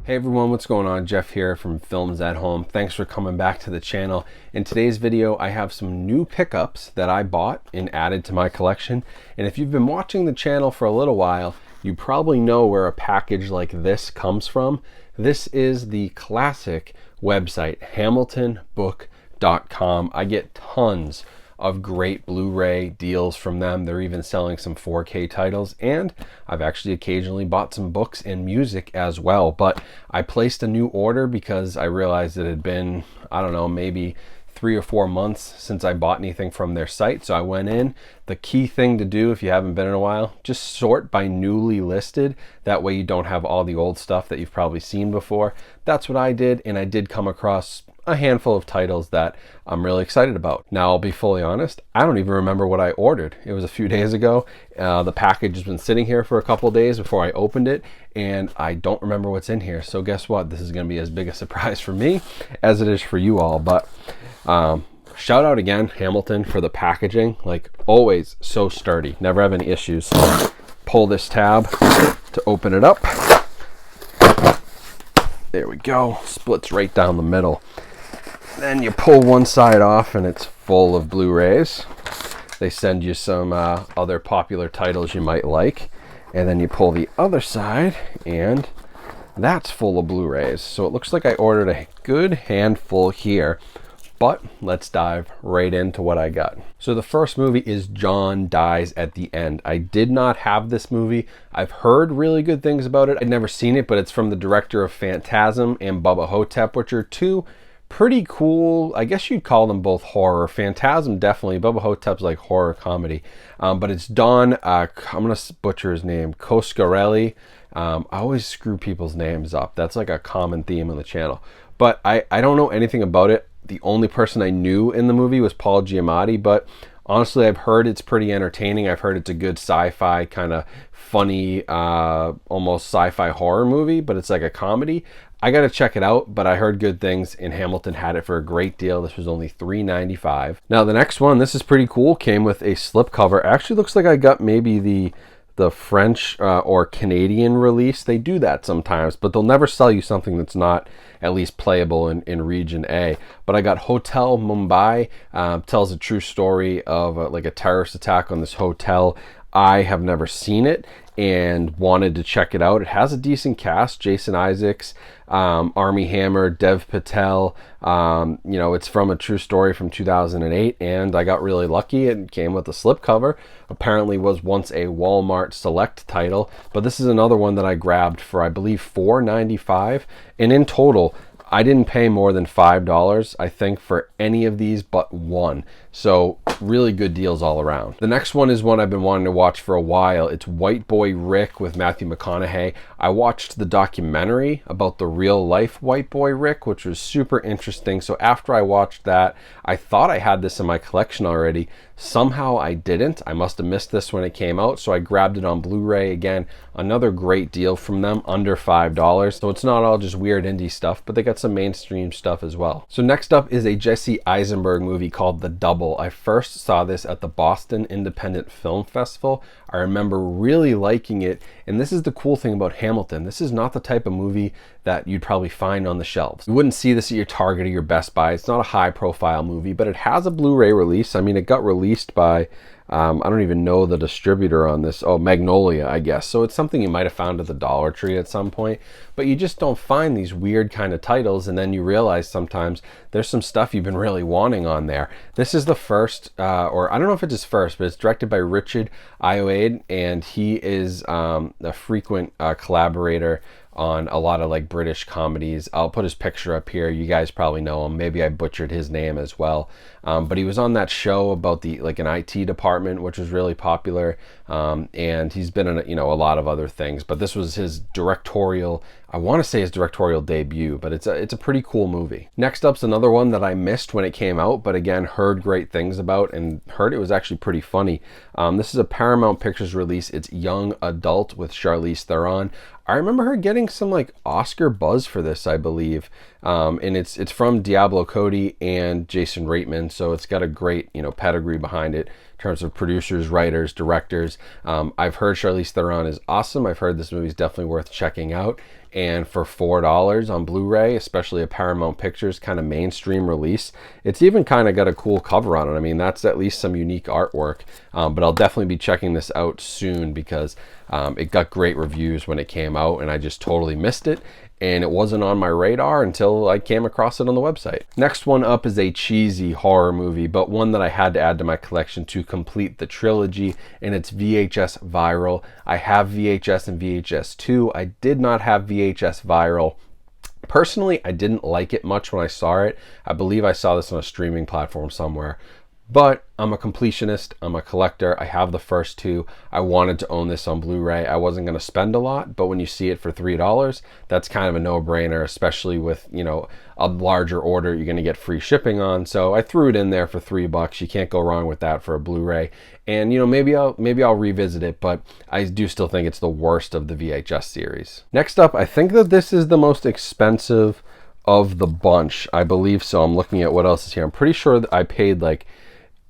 Hey everyone, what's going on? Jeff here from Films at Home. Thanks for coming back to the channel. In today's video, I have some new pickups that I bought and added to my collection. And if you've been watching the channel for a little while, you probably know where a package like this comes from. This is the classic website, hamiltonbook.com. I get tons of great Blu-ray deals from them. They're even selling some 4K titles, and I've actually occasionally bought some books and music as well. But I placed a new order because I realized it had been, I don't know, maybe 3 or 4 months since I bought anything from their site. So I went in. The key thing to do if you haven't been in a while, just sort by newly listed. That way you don't have all the old stuff that you've probably seen before. That's what I did, and I did come across a handful of titles that I'm really excited about. Now, I'll be fully honest, I don't even remember what I ordered. It was a few days ago. The package has been sitting here for a couple days before I opened it, and I don't remember what's in here. So guess what? This is going to be as big a surprise for me as it is for you all. But shout out again, Hamilton, for the packaging. Like always, so sturdy. Never have any issues. Pull this tab to open it up. There we go. Splits right down the middle. Then you pull one side off and it's full of Blu-rays. They send you some other popular titles you might like. And then you pull the other side and that's full of Blu-rays. So it looks like I ordered a good handful here. But let's dive right into what I got. So the first movie is John Dies at the End. I did not have this movie. I've heard really good things about it. I'd never seen it, but it's from the director of Phantasm and Bubba Hotep, which are two pretty cool, I guess you'd call them both horror. Phantasm definitely, Bubba Hotep's like horror comedy. But it's Don, I'm gonna butcher his name, Coscarelli. I always screw people's names up. That's like a common theme on the channel. But I don't know anything about it. The only person I knew in the movie was Paul Giamatti, but honestly, I've heard it's pretty entertaining. I've heard it's a good sci-fi, kind of funny, almost sci-fi horror movie, but it's like a comedy. I got to check it out, but I heard good things, and Hamilton had it for a great deal. This was only $3.95. Now, the next one, this is pretty cool, came with a slipcover. Actually looks like I got maybe the French or Canadian release. They do that sometimes, but they'll never sell you something that's not at least playable in region A. But I got Hotel Mumbai. Tells a true story of like a terrorist attack on this hotel. I have never seen it and wanted to check it out. It has a decent cast: Jason Isaacs, Armie Hammer, Dev Patel. You know, it's from a true story from 2008, and I got really lucky. It came with a slipcover. Apparently was once a Walmart Select title, but this is another one that I grabbed for, I believe, $4.95, and in total I didn't pay more than $5, I think, for any of these but one. So really good deals all around. The next one is one I've been wanting to watch for a while. It's White Boy Rick with Matthew McConaughey. I watched the documentary about the real life White Boy Rick, which was super interesting. So after I watched that, I thought I had this in my collection already. Somehow I didn't. I must have missed this when it came out, so I grabbed it on Blu-ray. Again, another great deal from them, under $5. So it's not all just weird indie stuff, but they got some mainstream stuff as well. So next up is a Jesse Eisenberg movie called The Double. I first saw this at the Boston Independent Film Festival. I remember really liking it, and this is the cool thing about Hamilton. This is not the type of movie that you'd probably find on the shelves. You wouldn't see this at your Target or your Best Buy. It's not a high profile movie, but it has a Blu-ray release. I mean, it got released by I don't even know the distributor on this. Oh, Magnolia, I guess. So it's something you might have found at the Dollar Tree at some point, but you just don't find these weird kind of titles, and then you realize sometimes there's some stuff you've been really wanting on there. This is the first, or I don't know if it's his first, but it's directed by Richard Ayoade, and he is a frequent collaborator on a lot of like British comedies. I'll put his picture up here. You guys probably know him. Maybe I butchered his name as well. But he was on that show about the like an IT department, which was really popular. And he's been in a lot of other things. But this was his directorial, I want to say his directorial debut, but it's a pretty cool movie. Next up's another one that I missed when it came out, but again, heard great things about and heard it was actually pretty funny. This is a Paramount Pictures release. It's Young Adult with Charlize Theron. I remember her getting some like Oscar buzz for this, I believe. And it's from Diablo Cody and Jason Reitman, so it's got a great, pedigree behind it. terms of producers, writers, directors. I've heard Charlize Theron is awesome. I've heard this movie is definitely worth checking out. And for $4 on Blu-ray, especially a Paramount Pictures kind of mainstream release, it's even kind of got a cool cover on it. I mean, that's at least some unique artwork. But I'll definitely be checking this out soon because it got great reviews when it came out, and I just totally missed it. And it wasn't on my radar until I came across it on the website. Next one up is a cheesy horror movie, but one that I had to add to my collection to complete the trilogy, and it's VHS Viral. I have VHS and VHS 2. I did not have VHS Viral. Personally, I didn't like it much when I saw it. I believe I saw this on a streaming platform somewhere. But I'm a completionist, I'm a collector, I have the first two. I wanted to own this on Blu-ray. I wasn't going to spend a lot, but when you see it for $3, that's kind of a no-brainer, especially with, you know, a larger order you're going to get free shipping on. So I threw it in there for $3. You can't go wrong with that for a Blu-ray. And, you know, maybe I'll revisit it, but I do still think it's the worst of the VHS series. Next up, I think that this is the most expensive of the bunch. I believe so. I'm looking at what else is here. I'm pretty sure that I paid like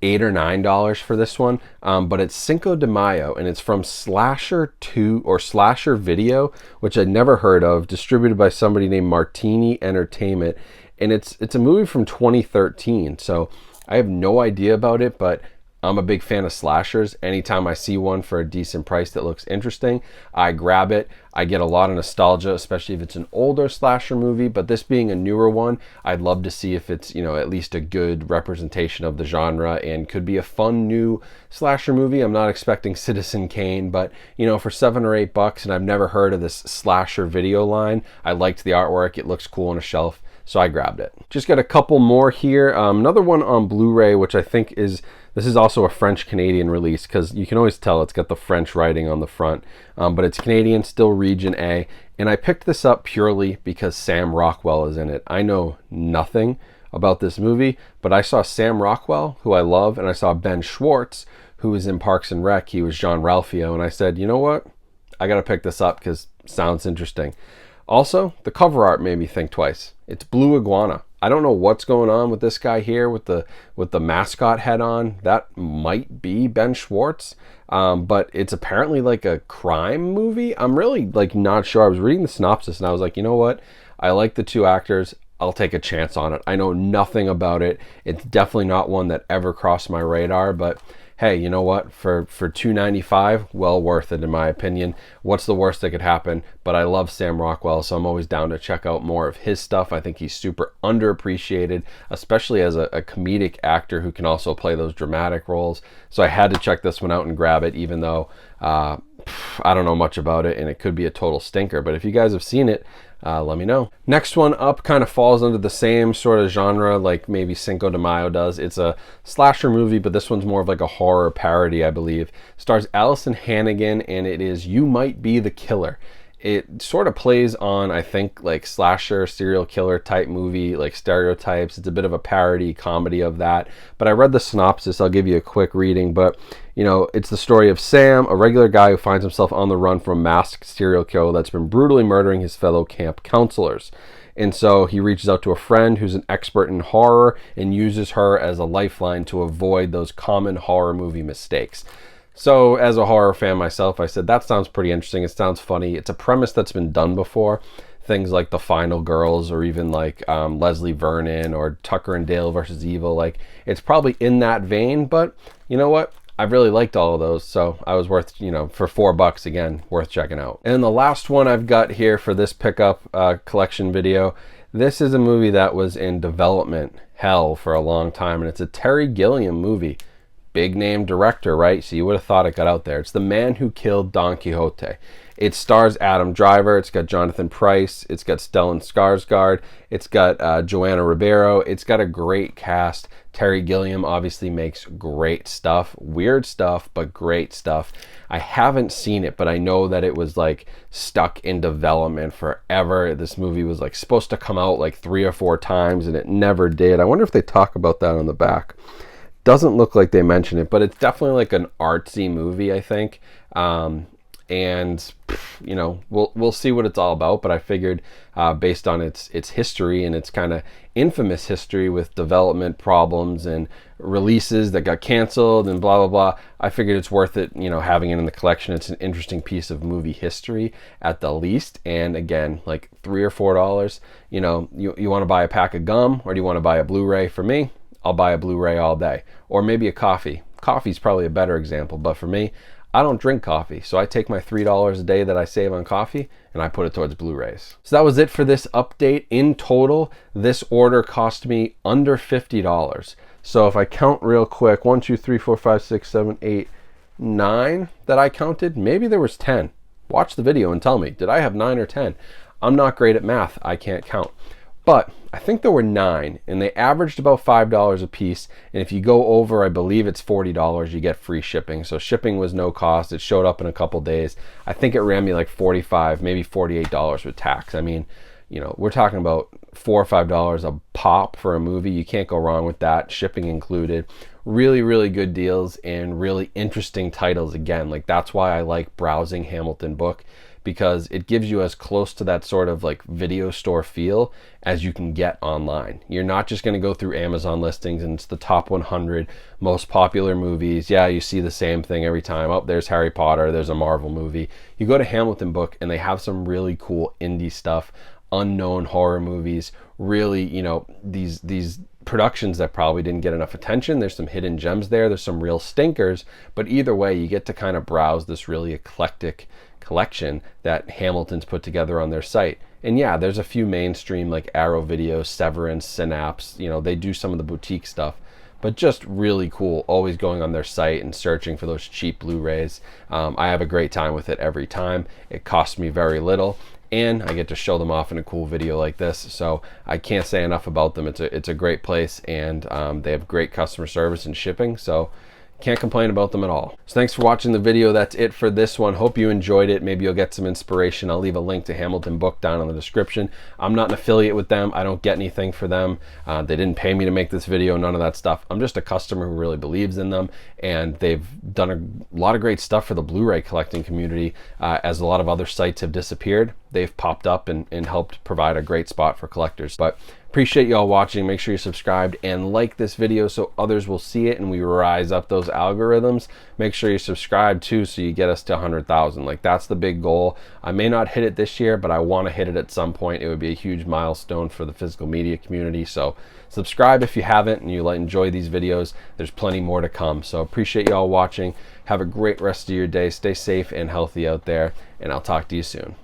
$8 or $9 for this one, but it's Cinco de Mayo, and it's from Slasher 2 or Slasher Video, which I'd never heard of, distributed by somebody named Martini Entertainment, and it's a movie from 2013. So I have no idea about it, but I'm a big fan of slashers. Anytime I see one for a decent price that looks interesting, I grab it. I get a lot of nostalgia, especially if it's an older slasher movie, but this being a newer one, I'd love to see if it's, you know, at least a good representation of the genre and could be a fun new slasher movie. I'm not expecting Citizen Kane, but, you know, for $7 or $8, and I've never heard of this Slasher Video line, I liked the artwork. It looks cool on a shelf, so I grabbed it. Just got a couple more here. Another one on Blu-ray, which I think this is also a French-Canadian release, because you can always tell it's got the French writing on the front, but it's Canadian, still region A, and I picked this up purely because Sam Rockwell is in it. I know nothing about this movie, but I saw Sam Rockwell, who I love, and I saw Ben Schwartz, who was in Parks and Rec. He was John Ralphio, and I said, you know what? I gotta pick this up because it sounds interesting. Also, the cover art made me think twice. It's Blue Iguana. I don't know what's going on with this guy here with the mascot head on. That might be Ben Schwartz, but it's apparently like a crime movie. I'm really like not sure. I was reading the synopsis and I was like, you know what? I like the two actors. I'll take a chance on it. I know nothing about it. It's definitely not one that ever crossed my radar, but hey, you know what? For $2.95, well worth it in my opinion. What's the worst that could happen? But I love Sam Rockwell, so I'm always down to check out more of his stuff. I think he's super underappreciated, especially as a comedic actor who can also play those dramatic roles. So I had to check this one out and grab it, even though I don't know much about it and it could be a total stinker. But if you guys have seen it, let me know. Next one up kind of falls under the same sort of genre like maybe Cinco de Mayo does. It's a slasher movie, but this one's more of like a horror parody, I believe. Stars Allison Hannigan, and it is You Might Be the Killer. It sort of plays on, I think, like slasher, serial killer type movie, like stereotypes. It's a bit of a parody comedy of that. But I read the synopsis. I'll give you a quick reading. But, you know, it's the story of Sam, a regular guy who finds himself on the run from a masked serial killer that's been brutally murdering his fellow camp counselors. And so he reaches out to a friend who's an expert in horror and uses her as a lifeline to avoid those common horror movie mistakes. So as a horror fan myself, I said, that sounds pretty interesting. It sounds funny. It's a premise that's been done before. Things like The Final Girls, or even like Leslie Vernon or Tucker and Dale versus Evil. Like, it's probably in that vein, but you know what? I really liked all of those, so I was worth, you know, for $4 again, worth checking out. And the last one I've got here for this pickup collection video, this is a movie that was in development hell for a long time, and it's a Terry Gilliam movie. Big name director, right? So you would have thought it got out there. It's The Man Who Killed Don Quixote. It stars Adam Driver. It's got Jonathan Pryce. It's got Stellan Skarsgård. It's got Joanna Ribeiro. It's got a great cast. Terry Gilliam obviously makes great stuff. Weird stuff, but great stuff. I haven't seen it, but I know that it was like stuck in development forever. This movie was like supposed to come out like 3 or 4 times and it never did. I wonder if they talk about that on the back. Doesn't look like they mention it, but it's definitely like an artsy movie, I think. and you know, we'll see what it's all about. But I figured, based on its history and its kind of infamous history with development problems and releases that got canceled and blah blah blah, I figured it's worth it, you know, having it in the collection. It's an interesting piece of movie history at the least. And again, like $3 or $4, you know, you want to buy a pack of gum, or do you want to buy a Blu-ray? For me, I'll buy a Blu-ray all day, or maybe a coffee. Coffee's probably a better example, but for me, I don't drink coffee, so I take my $3 a day that I save on coffee and I put it towards Blu-rays. So that was it for this update. In total, this order cost me under $50. So if I count real quick, 1, 2, 3, 4, 5, 6, 7, 8, 9 that I counted, maybe there was 10. Watch the video and tell me, did I have 9 or 10? I'm not great at math, I can't count. But I think there were 9, and they averaged about $5 a piece. And if you go over, I believe it's $40, you get free shipping. So shipping was no cost. It showed up in a couple days. I think it ran me like $45, maybe $48 with tax. I mean, you know, we're talking about $4 or $5 a pop for a movie. You can't go wrong with that, shipping included. Really, really good deals and really interesting titles. Again, like that's why I like browsing Hamilton Book, because it gives you as close to that sort of like video store feel as you can get online. You're not just going to go through Amazon listings and it's the top 100 most popular movies. Yeah, you see the same thing every time. Oh, there's Harry Potter, there's a Marvel movie. You go to Hamilton Book and they have some really cool indie stuff, unknown horror movies, really, you know, these productions that probably didn't get enough attention. There's some hidden gems there. There's some real stinkers, but either way, you get to kind of browse this really eclectic collection that Hamilton's put together on their site. And yeah, there's a few mainstream like Arrow Video, Severance, Synapse, you know, they do some of the boutique stuff, but just really cool, always going on their site and searching for those cheap Blu-rays. I have a great time with it every time. It costs me very little, and I get to show them off in a cool video like this. So I can't say enough about them. It's a great place, and they have great customer service and shipping. So can't complain about them at all. So thanks for watching the video. That's it for this one. Hope you enjoyed it. Maybe you'll get some inspiration. I'll leave a link to Hamilton Book down in the description. I'm not an affiliate with them. I don't get anything for them. They didn't pay me to make this video, none of that stuff. I'm just a customer who really believes in them, and they've done a lot of great stuff for the Blu-ray collecting community. As a lot of other sites have disappeared, they've popped up and helped provide a great spot for collectors. But appreciate you all watching. Make sure you're subscribed and like this video so others will see it and we rise up those algorithms. Make sure you're subscribed too so you get us to 100,000. Like that's the big goal. I may not hit it this year, but I want to hit it at some point. It would be a huge milestone for the physical media community. So subscribe if you haven't and you enjoy these videos. There's plenty more to come. So appreciate you all watching. Have a great rest of your day. Stay safe and healthy out there, and I'll talk to you soon.